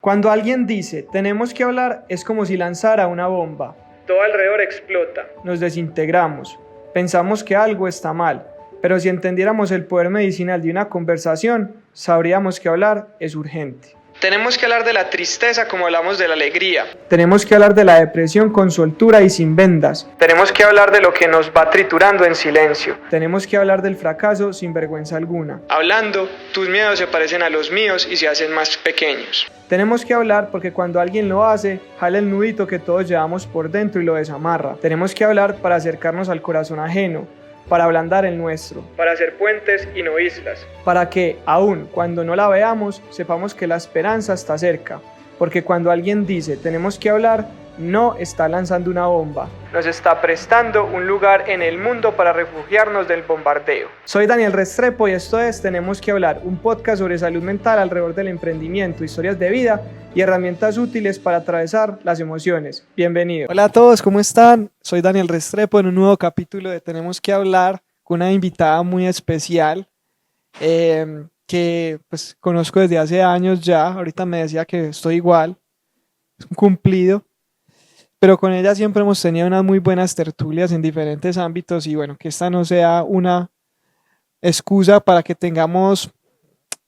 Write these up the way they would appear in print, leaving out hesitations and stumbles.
Cuando alguien dice, tenemos que hablar, es como si lanzara una bomba. Todo alrededor explota. Nos desintegramos. Pensamos que algo está mal. Pero si entendiéramos el poder medicinal de una conversación, sabríamos que hablar es urgente. Tenemos que hablar de la tristeza como hablamos de la alegría. Tenemos que hablar de la depresión con soltura y sin vendas. Tenemos que hablar de lo que nos va triturando en silencio. Tenemos que hablar del fracaso sin vergüenza alguna. Hablando, tus miedos se parecen a los míos y se hacen más pequeños. Tenemos que hablar porque cuando alguien lo hace, jala el nudito que todos llevamos por dentro y lo desamarra. Tenemos que hablar para acercarnos al corazón ajeno, para ablandar el nuestro, para hacer puentes y no islas, para que, aun cuando no la veamos, sepamos que la esperanza está cerca, porque cuando alguien dice tenemos que hablar, no está lanzando una bomba, nos está prestando un lugar en el mundo para refugiarnos del bombardeo. Soy Daniel Restrepo y esto es Tenemos que hablar, un podcast sobre salud mental alrededor del emprendimiento, historias de vida y herramientas útiles para atravesar las emociones. Bienvenido. Hola a todos, ¿cómo están? Soy Daniel Restrepo en un nuevo capítulo de Tenemos que hablar con una invitada muy especial que pues conozco desde hace años ya. Ahorita me decía que estoy igual, es un cumplido. Pero con ella siempre hemos tenido unas muy buenas tertulias en diferentes ámbitos y bueno, que esta no sea una excusa para que tengamos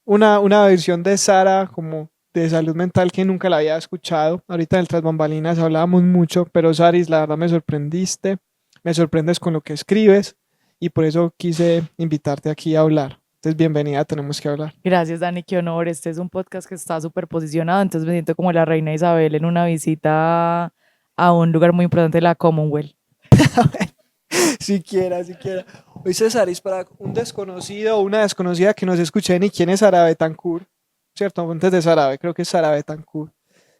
una versión de Sara como de salud mental que nunca la había escuchado. Ahorita en el Tras Bambalinas hablábamos mucho, pero Saris, la verdad me sorprendiste, me sorprendes con lo que escribes y por eso quise invitarte aquí a hablar. Entonces, bienvenida, tenemos que hablar. Gracias, Dani, qué honor. Este es un podcast que está súper posicionado, entonces me siento como la reina Isabel en una visita a un lugar muy importante de la Commonwealth. Siquiera. Hoy Cesaris, para un desconocido o una desconocida que nos escuche ni quién es Sara Betancourt, ¿cierto? Antes de Sara, creo que es Sara Betancourt.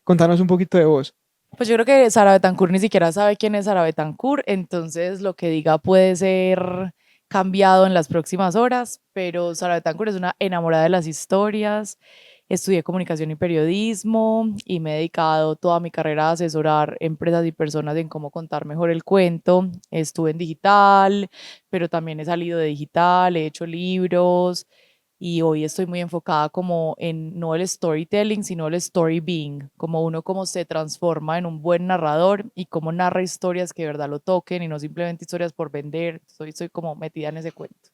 Contanos un poquito de vos. Pues yo creo que Sara Betancourt ni siquiera sabe quién es Sara Betancourt, entonces lo que diga puede ser cambiado en las próximas horas, pero Sara Betancourt es una enamorada de las historias. Estudié comunicación y periodismo y me he dedicado toda mi carrera a asesorar empresas y personas en cómo contar mejor el cuento. Estuve en digital, pero también he salido de digital, he hecho libros y hoy estoy muy enfocada como en no el storytelling, sino el story being, como uno cómo se transforma en un buen narrador y cómo narra historias que de verdad lo toquen y no simplemente historias por vender. Soy como metida en ese cuento.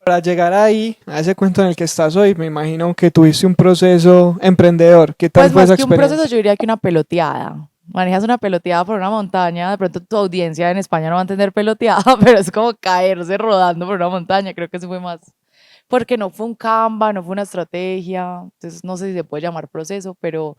Para llegar ahí, a ese cuento en el que estás hoy, me imagino que tuviste un proceso emprendedor. ¿Qué tal Pues fue más esa que un experiencia? proceso, yo diría que una peloteada. Manejas una peloteada por una montaña, de pronto tu audiencia en España no va a entender peloteada, pero es como caerse rodando por una montaña, creo que eso fue más. Porque no fue un Canva, no fue una estrategia, entonces no sé si se puede llamar proceso, pero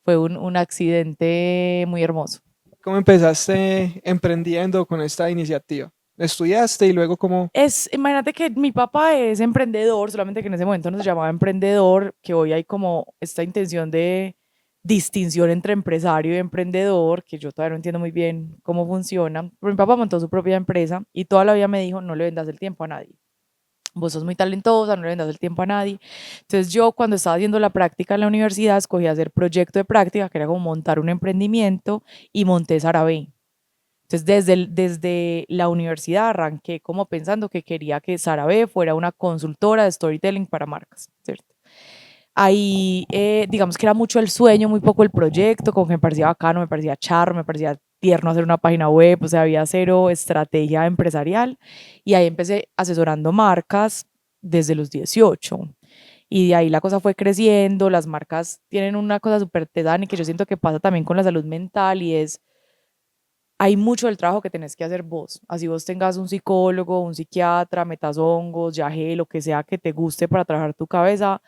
fue un accidente muy hermoso. ¿Cómo empezaste emprendiendo con esta iniciativa? ¿Estudiaste y luego cómo? Imagínate que mi papá es emprendedor, solamente que en ese momento no se llamaba emprendedor, que hoy hay como esta intención de distinción entre empresario y emprendedor, que yo todavía no entiendo muy bien cómo funciona. Pero mi papá montó su propia empresa y toda la vida me dijo, no le vendas el tiempo a nadie. Vos sos muy talentosa, no le vendas el tiempo a nadie. Entonces yo cuando estaba haciendo la práctica en la universidad, escogí hacer proyecto de práctica, que era como montar un emprendimiento y monté Sarabé. Entonces, desde la universidad arranqué como pensando que quería que Sarabé fuera una consultora de storytelling para marcas, ¿cierto? Ahí, digamos que era mucho el sueño, muy poco el proyecto, como que me parecía bacano, me parecía charro, me parecía tierno hacer una página web, o sea, había cero estrategia empresarial. Y ahí empecé asesorando marcas desde los 18. Y de ahí la cosa fue creciendo, las marcas tienen una cosa súper y que yo siento que pasa también con la salud mental y es hay mucho del trabajo que tenés que hacer vos. Así vos tengas un psicólogo, un psiquiatra, metas hongos, yagé, lo que sea que te guste para trabajar tu cabeza,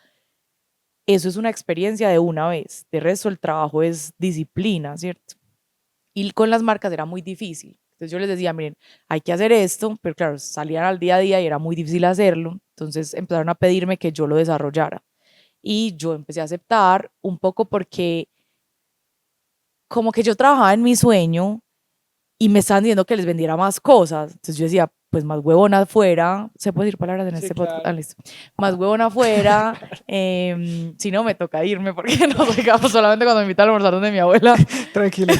eso es una experiencia de una vez. De resto, el trabajo es disciplina, ¿cierto? Y con las marcas era muy difícil. Entonces yo les decía, miren, hay que hacer esto, pero claro, salían al día a día y era muy difícil hacerlo. Entonces empezaron a pedirme que yo lo desarrollara. Y yo empecé a aceptar un poco porque como que yo trabajaba en mi sueño y me estaban diciendo que les vendiera más cosas. Entonces yo decía, pues más huevona afuera, ¿se puede decir palabras en Sí, este claro. podcast? Ah, listo. Más huevona afuera, si no me toca irme porque no soy capaz solamente cuando me invitan a almorzar donde mi abuela. Tranquilo,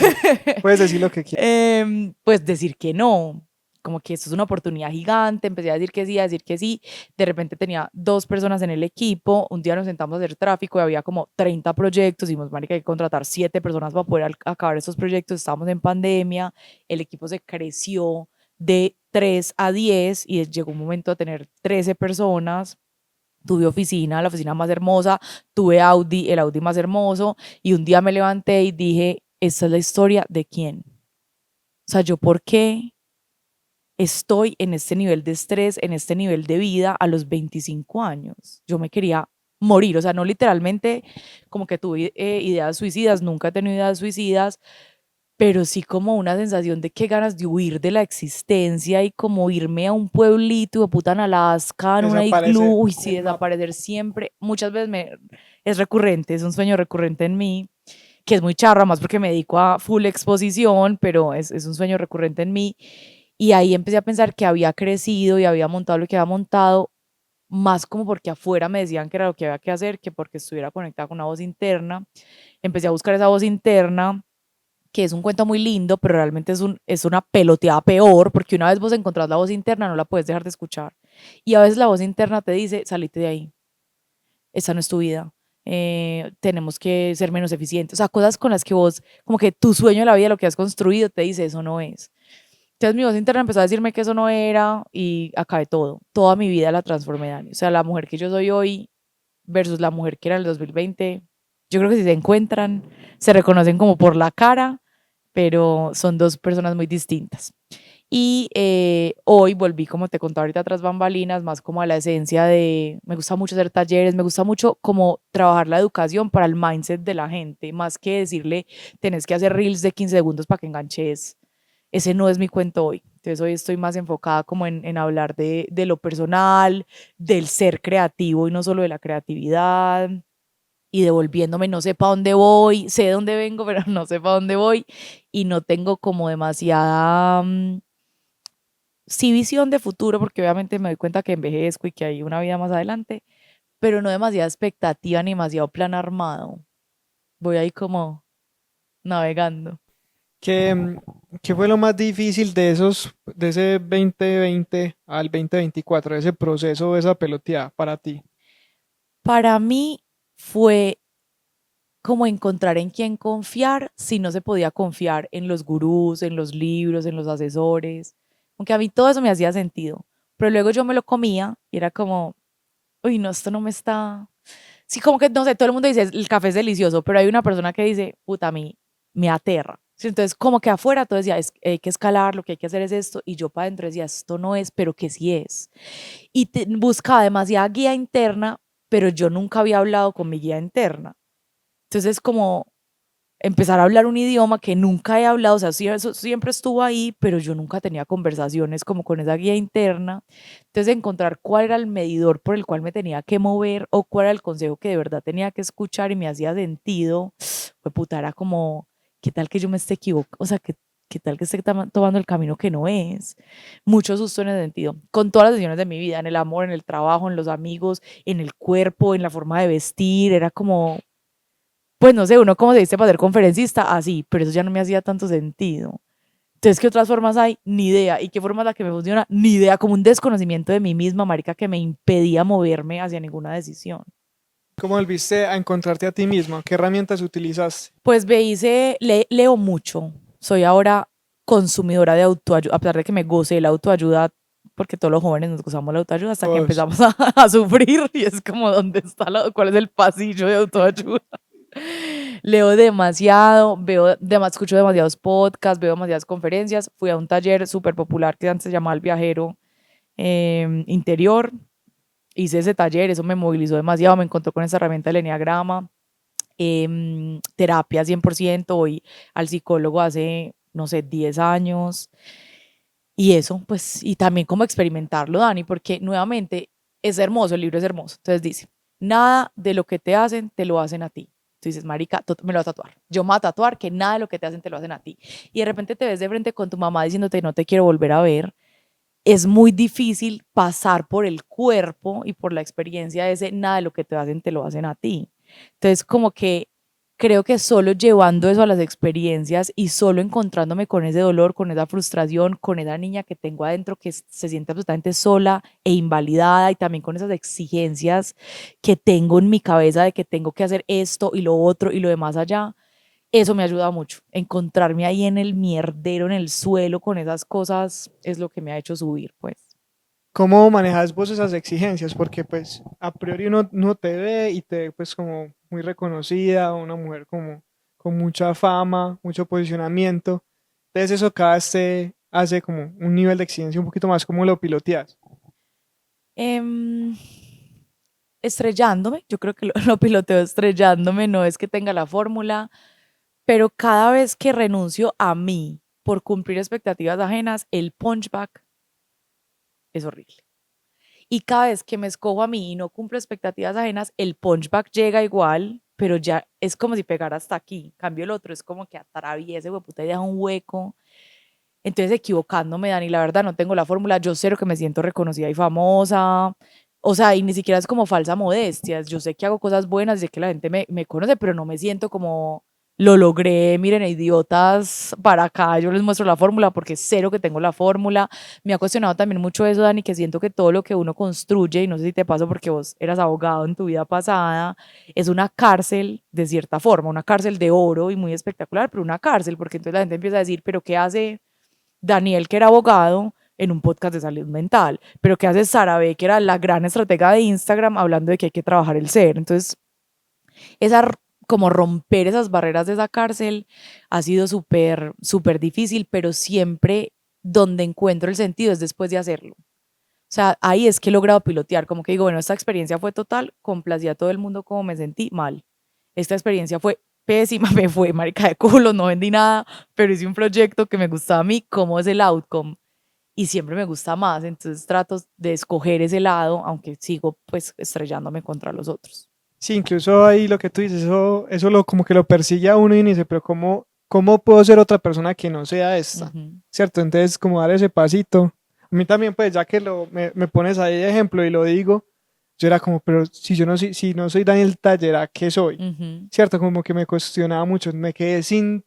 puedes decir lo que quieras. Pues decir que no. como que esto es una oportunidad gigante, empecé a decir que sí, a decir que sí, de repente tenía 2 personas en el equipo, un día nos sentamos a hacer tráfico y había como 30 proyectos, y dijimos, marica, hay que contratar 7 personas para poder acabar estos proyectos, estábamos en pandemia, el equipo se creció de 3 a 10 y llegó un momento a tener 13 personas. Tuve oficina, la oficina más hermosa, tuve Audi, el Audi más hermoso, y un día me levanté y dije, esta es la historia de quién. O sea, yo por qué estoy en este nivel de estrés, en este nivel de vida a los 25 años. Yo me quería morir, o sea, no literalmente como que tuve ideas suicidas, nunca he tenido ideas suicidas, pero sí como una sensación de que ganas de huir de la existencia y como irme a un pueblito de puta en Alaska, en una Desaparece. iglú, uy, sí, desaparecer siempre. Muchas veces es recurrente, es un sueño recurrente en mí, que es muy charra, más porque me dedico a full exposición, pero es un sueño recurrente en mí. Y ahí empecé a pensar que había crecido y había montado lo que había montado, más como porque afuera me decían que era lo que había que hacer, que porque estuviera conectada con una voz interna. Empecé a buscar esa voz interna, que es un cuento muy lindo, pero realmente es una peloteada peor, porque una vez vos encontrás la voz interna, no la puedes dejar de escuchar. Y a veces la voz interna te dice, salite de ahí, esta no es tu vida, tenemos que ser menos eficientes. O sea, cosas con las que vos, como que tu sueño de la vida, lo que has construido, te dice, eso no es. Entonces mi voz interna empezó a decirme que eso no era y acabé todo. Toda mi vida la transformé, Dani. O sea, la mujer que yo soy hoy versus la mujer que era en el 2020, yo creo que si se encuentran, se reconocen como por la cara, pero son 2 personas muy distintas. Y hoy volví, como te contaba ahorita, tras bambalinas, más como a la esencia de, me gusta mucho hacer talleres, me gusta mucho como trabajar la educación para el mindset de la gente, más que decirle, tenés que hacer reels de 15 segundos para que enganches. Ese no es mi cuento hoy. Entonces hoy estoy más enfocada como en hablar de lo personal, del ser creativo y no solo de la creatividad, y devolviéndome, no sé para dónde voy, sé de dónde vengo, pero no sé para dónde voy, y no tengo como demasiada, sí, visión de futuro, porque obviamente me doy cuenta que envejezco y que hay una vida más adelante, pero no demasiada expectativa ni demasiado plan armado. Voy ahí como navegando. ¿Qué, qué fue lo más difícil de ese 2020 al 2024, de ese proceso, de esa peloteada para ti? Para mí fue como encontrar en quién confiar si no se podía confiar en los gurús, en los libros, en los asesores. Aunque a mí todo eso me hacía sentido. Pero luego yo me lo comía y era como, uy, no, esto no me está... Sí, como que, no sé, todo el mundo dice, el café es delicioso, pero hay una persona que dice, puta, a mí me aterra. Sí, entonces, como que afuera todo decía, hay que escalar, lo que hay que hacer es esto, y yo para adentro decía, esto no es, pero que sí es. Y buscaba demasiada guía interna, pero yo nunca había hablado con mi guía interna. Entonces, como empezar a hablar un idioma que nunca he hablado, o sea, sí, eso siempre estuvo ahí, pero yo nunca tenía conversaciones como con esa guía interna. Entonces, encontrar cuál era el medidor por el cual me tenía que mover o cuál era el consejo que de verdad tenía que escuchar y me hacía sentido, fue puta, era como, ¿qué tal que yo me esté equivocando? O sea, ¿qué tal que esté tomando el camino que no es? Mucho susto en ese sentido, con todas las decisiones de mi vida, en el amor, en el trabajo, en los amigos, en el cuerpo, en la forma de vestir, era como pues no sé, uno como se dice para ser conferencista, así, pero eso ya no me hacía tanto sentido. Entonces, ¿qué otras formas hay? Ni idea. ¿Y qué forma es la que me funciona? Ni idea, como un desconocimiento de mí misma, marica, que me impedía moverme hacia ninguna decisión. ¿Cómo volviste a encontrarte a ti mismo? ¿Qué herramientas utilizaste? Pues leo mucho. Soy ahora consumidora de autoayuda, a pesar de que me goce la autoayuda, porque todos los jóvenes nos gozamos la autoayuda hasta que Todos. empezamos a sufrir y es como, ¿dónde está cuál es el pasillo de autoayuda? Leo demasiado, escucho demasiados podcasts, veo demasiadas conferencias. Fui a un taller súper popular que antes se llamaba El Viajero Interior. Hice ese taller, eso me movilizó demasiado, me encontró con esa herramienta del Enneagrama. Terapia 100%, voy al psicólogo hace, no sé, 10 años. Y eso, pues, y también como experimentarlo, Dani, porque nuevamente es hermoso, el libro es hermoso. Entonces dice, nada de lo que te hacen, te lo hacen a ti. Tú dices, marica, me lo voy a tatuar. Yo me voy a tatuar que nada de lo que te hacen, te lo hacen a ti. Y de repente te ves de frente con tu mamá diciéndote, no te quiero volver a ver. Es muy difícil pasar por el cuerpo y por la experiencia de ese, nada de lo que te hacen, te lo hacen a ti. Entonces, como que creo que solo llevando eso a las experiencias y solo encontrándome con ese dolor, con esa frustración, con esa niña que tengo adentro que se siente absolutamente sola e invalidada y también con esas exigencias que tengo en mi cabeza de que tengo que hacer esto y lo otro y lo demás allá, eso me ayuda mucho. Encontrarme ahí en el mierdero, en el suelo con esas cosas es lo que me ha hecho subir, pues. ¿Cómo manejas vos esas exigencias? Porque pues a priori uno te ve y te ve pues como muy reconocida, una mujer como con mucha fama, mucho posicionamiento. Entonces eso cada vez te hace como un nivel de exigencia un poquito más. ¿Cómo lo piloteas? Em, Estrellándome, yo creo que lo piloteo estrellándome, no es que tenga la fórmula, pero cada vez que renuncio a mí por cumplir expectativas ajenas, el punchback es horrible. Y cada vez que me escojo a mí y no cumplo expectativas ajenas, el punchback llega igual, pero ya es como si pegara hasta aquí. En cambio el otro es como que atraviesa, puta, y deja un hueco. Entonces equivocándome, Dani, la verdad no tengo la fórmula. Yo sé que me siento reconocida y famosa. O sea, y ni siquiera es como falsa modestia. Yo sé que hago cosas buenas, sé que la gente me conoce, pero no me siento como lo logré, miren, idiotas, para acá yo les muestro la fórmula porque cero que tengo la fórmula. Me ha cuestionado también mucho eso, Dani, que siento que todo lo que uno construye, y no sé si te pasó porque vos eras abogado en tu vida pasada, es una cárcel de cierta forma, una cárcel de oro y muy espectacular, pero una cárcel, porque entonces la gente empieza a decir, pero ¿qué hace Daniel, que era abogado, en un podcast de salud mental? ¿Pero qué hace Sara B, que era la gran estratega de Instagram, hablando de que hay que trabajar el ser? Entonces, esa, como romper esas barreras de esa cárcel ha sido súper, súper difícil, pero siempre donde encuentro el sentido es después de hacerlo. O sea, ahí es que he logrado pilotear, como que digo, bueno, esta experiencia fue total, complací a todo el mundo como me sentí mal. Esta experiencia fue pésima, me fue marica de culo, no vendí nada, pero hice un proyecto que me gustaba a mí, cómo es el outcome, y siempre me gusta más, entonces trato de escoger ese lado, aunque sigo pues estrellándome contra los otros. Sí, incluso ahí lo que tú dices, eso lo, como que lo persigue a uno y uno dice, pero ¿cómo puedo ser otra persona que no sea esta? Ujú. ¿Cierto? Entonces, como dar ese pasito. A mí también, pues, ya que me pones ahí de ejemplo y lo digo, yo era como, pero si yo no soy, si no soy Daniel Tallera, ¿qué soy? Ujú. ¿Cierto? Como que me cuestionaba mucho, me quedé sin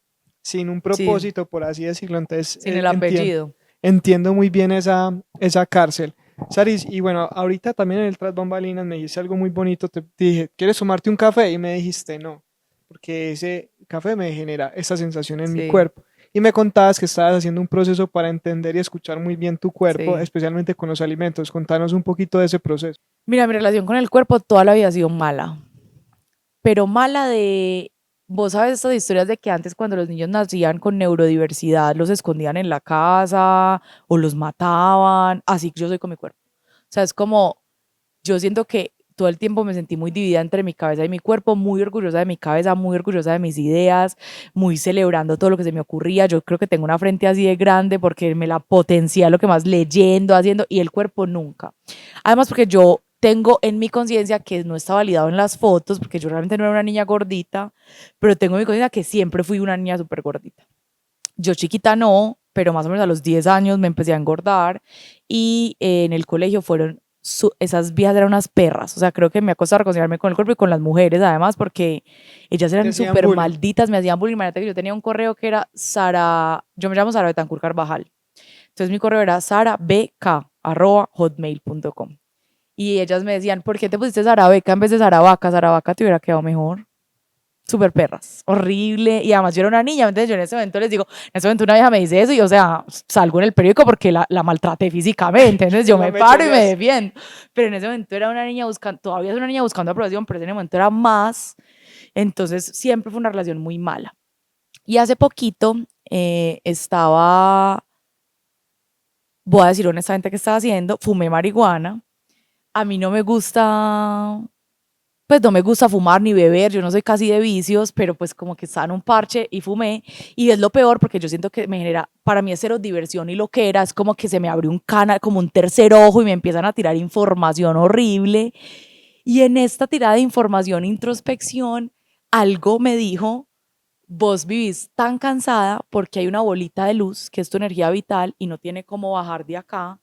un Sí, propósito, por así decirlo. Entonces, sin el entiendo, apellido. entiendo muy bien esa cárcel. Saris, y bueno, ahorita también en el Tras Bambalinas me dijiste algo muy bonito, te dije, ¿quieres tomarte un café? Y me dijiste no, porque ese café me genera esa sensación en mi Sí, cuerpo. Y me contabas que estabas haciendo un proceso para entender y escuchar muy bien tu cuerpo, sí. especialmente con los alimentos. Contanos un poquito de ese proceso. Mira, mi relación con el cuerpo toda la vida ha sido mala, pero mala de, vos sabes estas historias de que antes cuando los niños nacían con neurodiversidad los escondían en la casa o los mataban, así que yo soy con mi cuerpo. O sea, es como, yo siento que todo el tiempo me sentí muy dividida entre mi cabeza y mi cuerpo, muy orgullosa de mi cabeza, muy orgullosa de mis ideas, muy celebrando todo lo que se me ocurría. Yo creo que tengo una frente así de grande porque me la potencié a lo que más leyendo, haciendo, y el cuerpo nunca. Además, porque yo tengo en mi conciencia que no está validado en las fotos, porque yo realmente no era una niña gordita, pero tengo en mi conciencia que siempre fui una niña súper gordita. Yo chiquita no, pero más o menos a los 10 años me empecé a engordar y en el colegio fueron, esas viejas eran unas perras, o sea, creo que me ha costado reconciliarme con el cuerpo y con las mujeres además, porque ellas Te eran hacían súper bullying. malditas, me hacían bullying. Imagínate que yo tenía un correo que era Sara, yo me llamo Sara Betancur Carvajal, entonces mi correo era sarabk@hotmail.com y ellas me decían, ¿por qué te pusiste Sara Beca en vez de Sara Vaca? Sara Vaca te hubiera quedado mejor. Súper perras, horrible. Y además yo era una niña, entonces yo en ese momento les digo, en ese momento una vieja me dice eso y o sea, salgo en el periódico porque la maltraté físicamente, entonces yo La me paro y me mechoneas. defiendo. Pero en ese momento era una niña buscando, todavía es una niña buscando aprobación, pero en ese momento era más. Entonces siempre fue una relación muy mala. Y hace poquito voy a decir honestamente qué estaba haciendo, fumé marihuana. A mí no me gusta, pues no me gusta fumar ni beber, yo no soy casi de vicios, pero pues como que estaba en un parche y fumé, y es lo peor porque yo siento que me genera, para mí es cero diversión y lo que era, es como que se me abrió un canal, como un tercer ojo y me empiezan a tirar información horrible, y en esta tirada de información, introspección, algo me dijo, vos vivís tan cansada porque hay una bolita de luz que es tu energía vital y no tiene cómo bajar de acá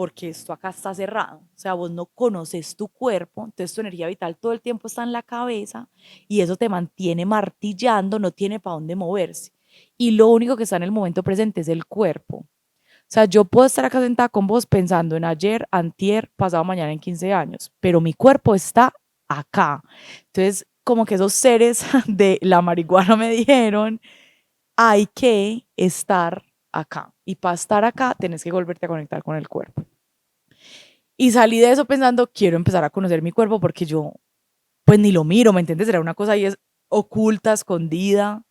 porque esto acá está cerrado. O sea, vos no conoces tu cuerpo, entonces tu energía vital todo el tiempo está en la cabeza y eso te mantiene martillando, no tiene para dónde moverse. Y lo único que está en el momento presente es el cuerpo. O sea, yo puedo estar acá sentada con vos pensando en ayer, antier, pasado mañana en 15 años, pero mi cuerpo está acá. Entonces, como que esos seres de la marihuana me dijeron, hay que estar acá. Y para estar acá, tenés que volverte a conectar con el cuerpo. Y salí de eso pensando, quiero empezar a conocer mi cuerpo porque yo, pues ni lo miro, ¿me entiendes? Era una cosa ahí es oculta, escondida.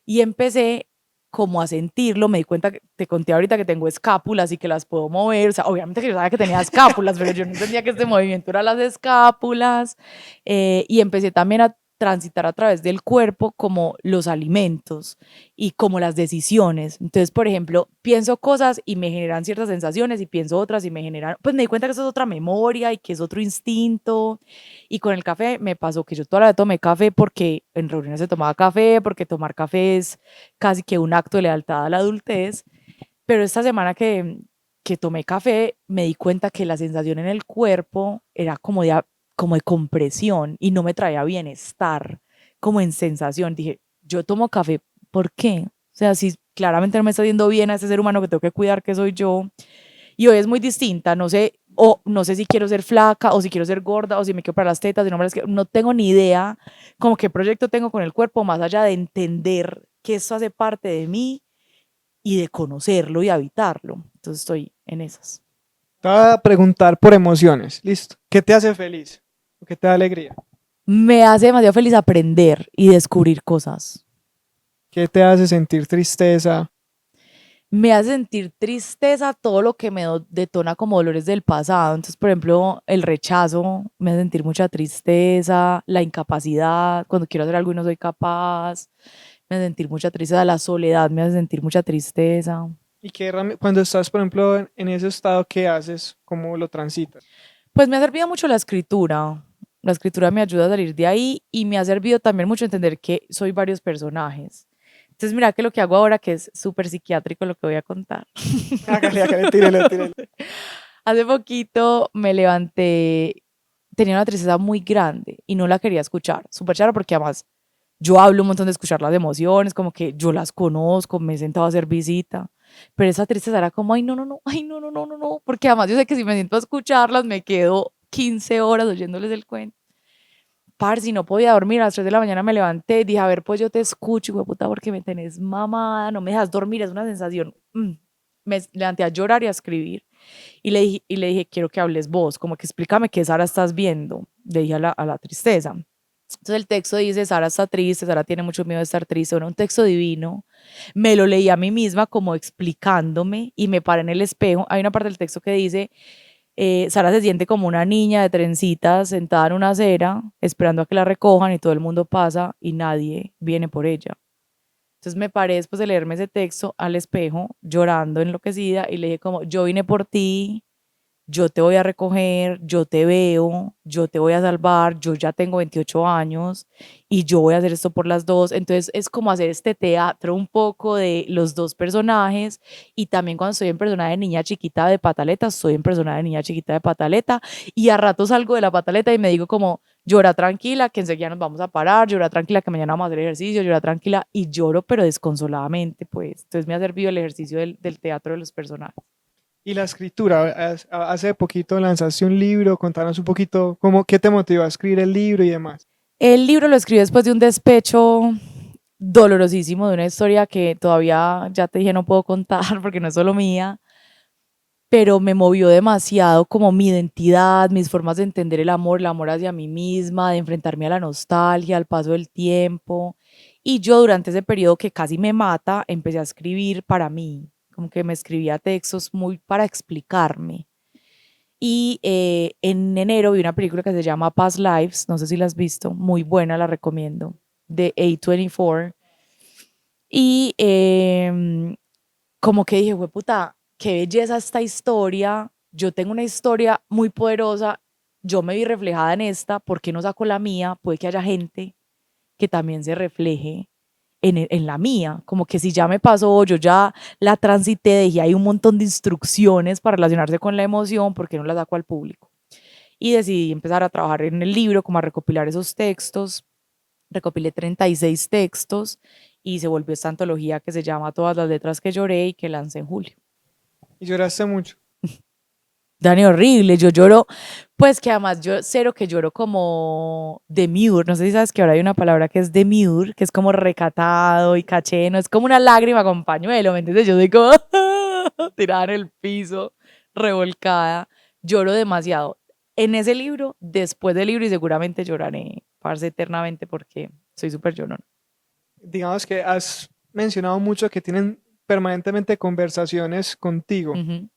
Y empecé como a sentirlo, me di cuenta que te conté ahorita que tengo escápulas y que las puedo mover, o sea, obviamente que yo sabía que tenía escápulas, pero yo no entendía que este movimiento era las escápulas, y empecé también a transitar a través del cuerpo como los alimentos y como las decisiones. Entonces, por ejemplo, pienso cosas y me generan ciertas sensaciones y pienso otras y me generan, pues me di cuenta que eso es otra memoria y que es otro instinto. Y con el café me pasó que yo toda la vez tomé café porque en reuniones se tomaba café, porque tomar café es casi que un acto de lealtad a la adultez. Pero esta semana que tomé café me di cuenta que la sensación en el cuerpo era como de compresión y no me traía bienestar, como en sensación. Dije, yo tomo café, ¿por qué? O sea, si claramente no me está haciendo bien a ese ser humano que tengo que cuidar, que soy yo, y hoy es muy distinta, no sé, o no sé si quiero ser flaca, o si quiero ser gorda, o si me quiero para las tetas, si no me las quiero, no tengo ni idea como qué proyecto tengo con el cuerpo, más allá de entender que esto hace parte de mí y de conocerlo y habitarlo. Entonces estoy en esas. Te voy a preguntar por emociones. Listo. ¿Qué te hace feliz? ¿Qué te da alegría? Me hace demasiado feliz aprender y descubrir cosas. ¿Qué te hace sentir tristeza? Me hace sentir tristeza todo lo que me detona como dolores del pasado. Entonces, por ejemplo, el rechazo me hace sentir mucha tristeza, la incapacidad, cuando quiero hacer algo y no soy capaz, me hace sentir mucha tristeza, la soledad me hace sentir mucha tristeza. ¿Y cuando estás, por ejemplo, en ese estado, qué haces? ¿Cómo lo transitas? Pues me ha servido mucho la escritura. La escritura me ayuda a salir de ahí y me ha servido también mucho entender que soy varios personajes. Entonces, mira que lo que hago ahora, que es súper psiquiátrico lo que voy a contar. Hágale, hágale, tírelo, tírelo. Hace poquito me levanté, tenía una tristeza muy grande y no la quería escuchar. Súper charo porque además yo hablo un montón de escuchar las emociones, como que yo las conozco, me he sentado a hacer visita. Pero esa tristeza era como, ay, no, no, no, ay, no, no, no, no, no. Porque además yo sé que si me siento a escucharlas, me quedo 15 horas oyéndoles el cuento. Parce, no podía dormir, a las 3 de la mañana me levanté y dije, a ver, pues yo te escucho, hijo de puta, porque me tenés mamada, no me dejas dormir, es una sensación. Me levanté a llorar y a escribir. Y le dije, quiero que hables vos, como que explícame qué Sara estás viendo. Le dije a la tristeza. Entonces el texto dice, Sara está triste, Sara tiene mucho miedo de estar triste. Era un texto divino. Me lo leí a mí misma como explicándome y me paré en el espejo. Hay una parte del texto que dice, Sara se siente como una niña de trencitas sentada en una acera esperando a que la recojan y todo el mundo pasa y nadie viene por ella. Entonces me paré después de leerme ese texto al espejo, llorando, enloquecida, y le dije como, yo vine por ti, yo te voy a recoger, yo te veo, yo te voy a salvar, yo ya tengo 28 años y yo voy a hacer esto por las dos. Entonces es como hacer este teatro un poco de los dos personajes y también cuando estoy en persona de niña chiquita de pataleta, estoy en persona de niña chiquita de pataleta y a rato salgo de la pataleta y me digo como, llora tranquila, que enseguida nos vamos a parar, llora tranquila, que mañana vamos a hacer ejercicio, llora tranquila y lloro pero desconsoladamente, pues. Entonces me ha servido el ejercicio del teatro de los personajes. Y la escritura, hace poquito lanzaste un libro, contanos un poquito qué te motivó a escribir el libro y demás. El libro lo escribí después de un despecho dolorosísimo, de una historia que todavía, ya te dije, no puedo contar porque no es solo mía, pero me movió demasiado como mi identidad, mis formas de entender el amor hacia mí misma, de enfrentarme a la nostalgia, al paso del tiempo. Y yo durante ese periodo que casi me mata, empecé a escribir para mí, como que me escribía textos muy para explicarme. Y en enero vi una película que se llama Past Lives, no sé si la has visto, muy buena, la recomiendo, de A24. Y como que dije, puta, qué belleza esta historia, yo tengo una historia muy poderosa, yo me vi reflejada en esta, ¿por qué no saco la mía? Puede que haya gente que también se refleje en la mía, como que si ya me pasó, yo ya la transité, dejé ahí un montón de instrucciones para relacionarse con la emoción, porque no las saco al público. Y decidí empezar a trabajar en el libro, como a recopilar esos textos. Recopilé 36 textos y se volvió esta antología que se llama Todas las letras que lloré y que lancé en julio. ¿Y lloraste mucho? Dani, horrible, yo lloro, pues que además yo cero que lloro como demure, no sé si sabes que ahora hay una palabra que es demure, que es como recatado y caché, no es como una lágrima con pañuelo, ¿me entiendes? Yo soy como tirada en el piso, revolcada, lloro demasiado. En ese libro, después del libro, y seguramente lloraré, parce, eternamente, porque soy súper llorona. Digamos que has mencionado mucho que tienen permanentemente conversaciones contigo. Ujú.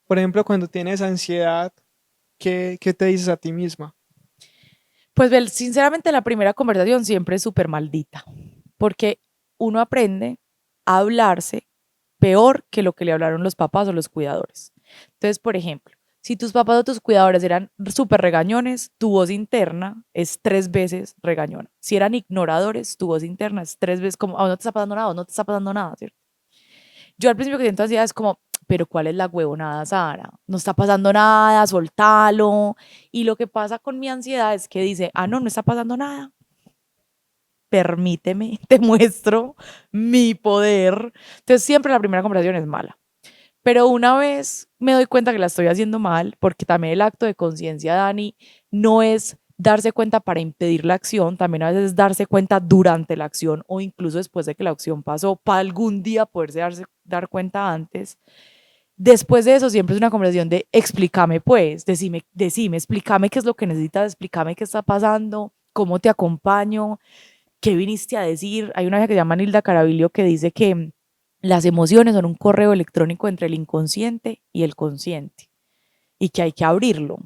Por ejemplo, cuando tienes ansiedad, ¿qué te dices a ti misma? Pues sinceramente la primera conversación siempre es súper maldita, porque uno aprende a hablarse peor que lo que le hablaron los papás o los cuidadores. Entonces, por ejemplo, si tus papás o tus cuidadores eran súper regañones, tu voz interna es 3 veces regañona. Si eran ignoradores, tu voz interna es 3 veces como, oh, no te está pasando nada, no te está pasando nada, ¿cierto? Yo al principio que siento ansiedad es como, pero ¿cuál es la huevonada, Sara? No está pasando nada, soltalo. Y lo que pasa con mi ansiedad es que dice, ah, no, no está pasando nada. Permíteme, te muestro mi poder. Entonces siempre la primera conversación es mala. Pero una vez me doy cuenta que la estoy haciendo mal, porque también el acto de conciencia, Dani, no es darse cuenta para impedir la acción, también a veces es darse cuenta durante la acción o incluso después de que la acción pasó, para algún día poderse dar cuenta antes. Después de eso siempre es una conversación de explícame pues, decime, explícame qué es lo que necesitas, explícame qué está pasando, cómo te acompaño, qué viniste a decir. Hay una vieja que se llama Nilda Caravillo que dice que las emociones son un correo electrónico entre el inconsciente y el consciente y que hay que abrirlo.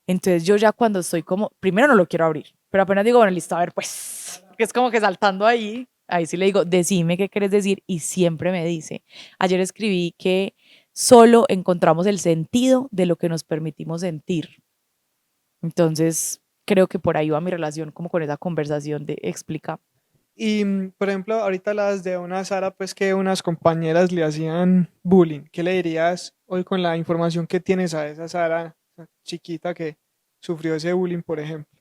Entonces yo ya cuando estoy como, primero no lo quiero abrir, pero apenas digo, bueno, listo, a ver, pues, que es como que saltando ahí sí le digo, decime qué quieres decir y siempre me dice. Ayer escribí que solo encontramos el sentido de lo que nos permitimos sentir. Entonces creo que por ahí va mi relación como con esa conversación de explica. Y, por ejemplo, ahorita hablas de una Sara, pues que unas compañeras le hacían bullying. ¿Qué le dirías hoy con la información que tienes a esa Sara esa chiquita que sufrió ese bullying, por ejemplo?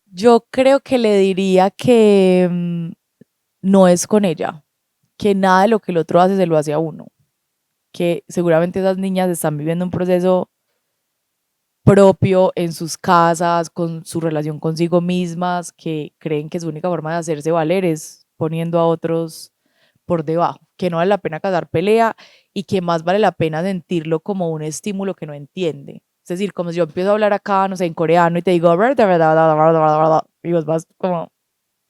Yo creo que le diría que no es con ella, que nada de lo que el otro hace se lo hace a uno, que seguramente esas niñas están viviendo un proceso propio en sus casas, con su relación consigo mismas, que creen que su única forma de hacerse valer es poniendo a otros por debajo, que no vale la pena cazar pelea y que más vale la pena sentirlo como un estímulo que no entiende. Es decir, como si yo empiezo a hablar acá, no sé, en coreano y te digo, y vos vas como,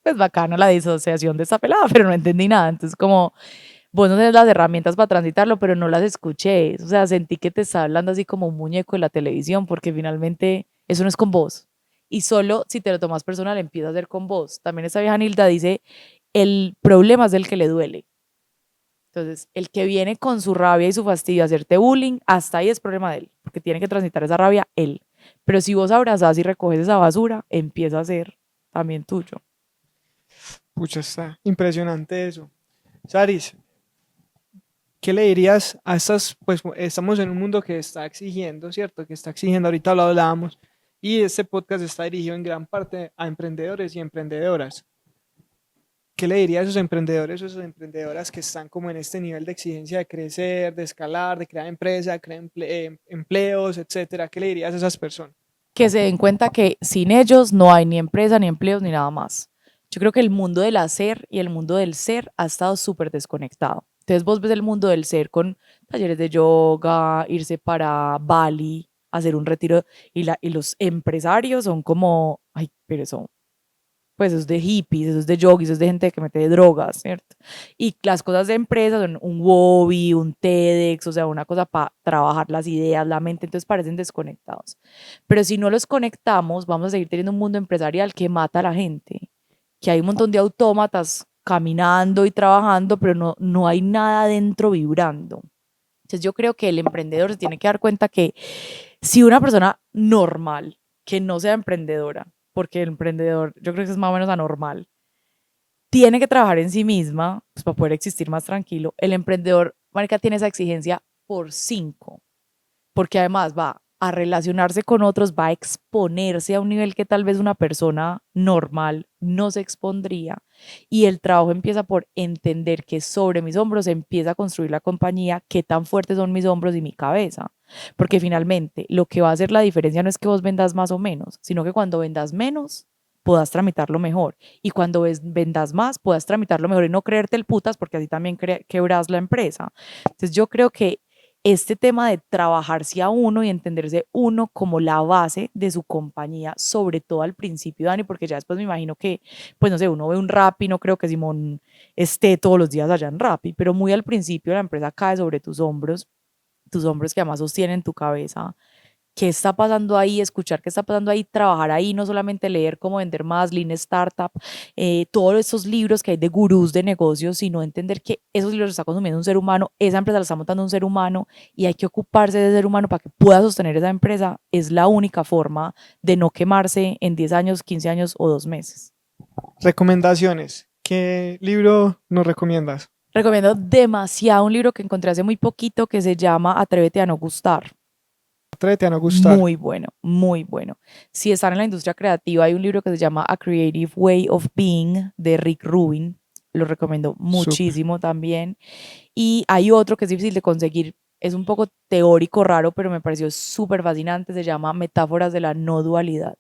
pues bacana la disociación de esta pelada, pero no entendí nada. Entonces, como vos no tenés las herramientas para transitarlo, pero no las escuché. O sea, sentí que te estaba hablando así como un muñeco de la televisión, porque finalmente eso no es con vos. Y solo si te lo tomas personal empieza a ser con vos. También esta vieja Nilda dice, el problema es del que le duele. Entonces, el que viene con su rabia y su fastidio a hacerte bullying, hasta ahí es problema de él, porque tiene que transitar esa rabia él. Pero si vos abrazás y recoges esa basura, empieza a ser también tuyo. Pucha, está impresionante eso. Saris, ¿qué le dirías a estas, pues estamos en un mundo que está exigiendo, ¿cierto? Que está exigiendo, ahorita lo hablábamos, y este podcast está dirigido en gran parte a emprendedores y emprendedoras. ¿Qué le diría a esos emprendedores o esas emprendedoras que están como en este nivel de exigencia de crecer, de escalar, de crear empresa, de crear empleos, etcétera? ¿Qué le dirías a esas personas? Que se den cuenta que sin ellos no hay ni empresa, ni empleos, ni nada más. Yo creo que el mundo del hacer y el mundo del ser ha estado súper desconectado. Entonces vos ves el mundo del ser con talleres de yoga, irse para Bali, hacer un retiro y los empresarios son como, ay, pero son pues eso es de hippies, eso es de yogis, eso es de gente que mete drogas, ¿cierto? Y las cosas de empresa son un Wobby, un TEDx, o sea, una cosa para trabajar las ideas, la mente, entonces parecen desconectados. Pero si no los conectamos, vamos a seguir teniendo un mundo empresarial que mata a la gente, que hay un montón de autómatas caminando y trabajando, pero no hay nada dentro vibrando. Entonces yo creo que el emprendedor se tiene que dar cuenta que si una persona normal, que no sea emprendedora, porque el emprendedor yo creo que es más o menos anormal, tiene que trabajar en sí misma pues, para poder existir más tranquilo. El emprendedor, marica, tiene esa exigencia por 5, porque además va a relacionarse con otros, va a exponerse a un nivel que tal vez una persona normal no se expondría, y el trabajo empieza por entender que sobre mis hombros se empieza a construir la compañía, qué tan fuertes son mis hombros y mi cabeza, porque finalmente lo que va a hacer la diferencia no es que vos vendas más o menos, sino que cuando vendas menos puedas tramitarlo mejor, y cuando vendas más puedas tramitarlo mejor y no creerte el putas, porque así también quebras la empresa. Entonces yo creo que este tema de trabajarse a uno y entenderse uno como la base de su compañía, sobre todo al principio, Dani, porque ya después me imagino que, pues no sé, uno ve un Rappi, no creo que Simón esté todos los días allá en Rappi, pero muy al principio la empresa cae sobre tus hombros que además sostienen tu cabeza. ¿Qué está pasando ahí? Escuchar qué está pasando ahí, trabajar ahí, no solamente leer cómo vender más, Lean Startup, todos esos libros que hay de gurús de negocios, sino entender que esos libros los está consumiendo un ser humano, esa empresa la está montando un ser humano y hay que ocuparse de ese ser humano para que pueda sostener esa empresa. Es la única forma de no quemarse en 10 años, 15 años o 2 meses. Recomendaciones. ¿Qué libro nos recomiendas? Recomiendo demasiado un libro que encontré hace muy poquito que se llama Atrévete a no gustar. Atrévete a no gustar. Muy bueno, muy bueno. Si están en la industria creativa, hay un libro que se llama A Creative Way of Being de Rick Rubin. Lo recomiendo muchísimo también. Y hay otro que es difícil de conseguir. Es un poco teórico, raro, pero me pareció súper fascinante. Se llama Metáforas de la no dualidad.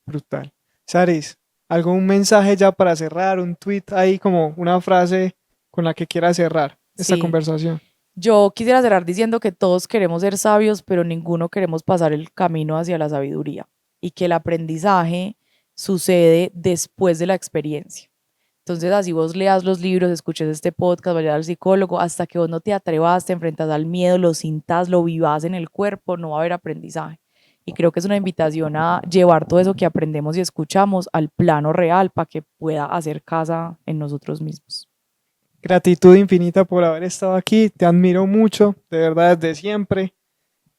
Brutal. Saris, ¿algún mensaje ya para cerrar? Un tweet ahí, como una frase con la que quieras cerrar esta conversación. Yo quisiera cerrar diciendo que todos queremos ser sabios, pero ninguno queremos pasar el camino hacia la sabiduría, y que el aprendizaje sucede después de la experiencia. Entonces, así vos leas los libros, escuches este podcast, vayas al psicólogo, hasta que vos no te atrevas, te enfrentas al miedo, lo sintas, lo vivas en el cuerpo, no va a haber aprendizaje. Y creo que es una invitación a llevar todo eso que aprendemos y escuchamos al plano real para que pueda hacer casa en nosotros mismos. Gratitud infinita por haber estado aquí, te admiro mucho, de verdad, desde siempre,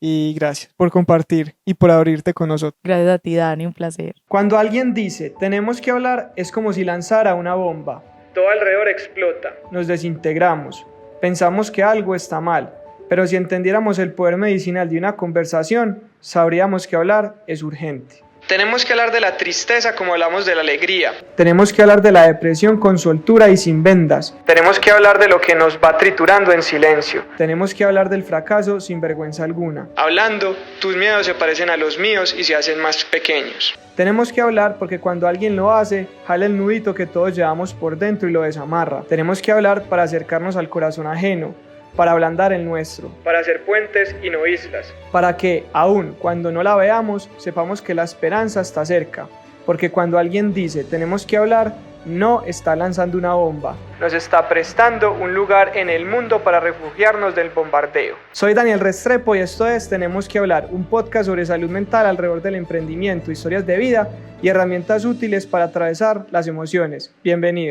y gracias por compartir y por abrirte con nosotros. Gracias a ti, Dani, un placer. Cuando alguien dice, tenemos que hablar, es como si lanzara una bomba. Todo alrededor explota, nos desintegramos, pensamos que algo está mal, pero si entendiéramos el poder medicinal de una conversación, sabríamos que hablar es urgente. Tenemos que hablar de la tristeza como hablamos de la alegría. Tenemos que hablar de la depresión con soltura y sin vendas. Tenemos que hablar de lo que nos va triturando en silencio. Tenemos que hablar del fracaso sin vergüenza alguna. Hablando, tus miedos se parecen a los míos y se hacen más pequeños. Tenemos que hablar porque cuando alguien lo hace, jala el nudito que todos llevamos por dentro y lo desamarra. Tenemos que hablar para acercarnos al corazón ajeno, para ablandar el nuestro, para hacer puentes y no islas, para que, aun cuando no la veamos, sepamos que la esperanza está cerca, porque cuando alguien dice tenemos que hablar, no está lanzando una bomba, nos está prestando un lugar en el mundo para refugiarnos del bombardeo. Soy Daniel Restrepo y esto es Tenemos que hablar, un podcast sobre salud mental alrededor del emprendimiento, historias de vida y herramientas útiles para atravesar las emociones. Bienvenido.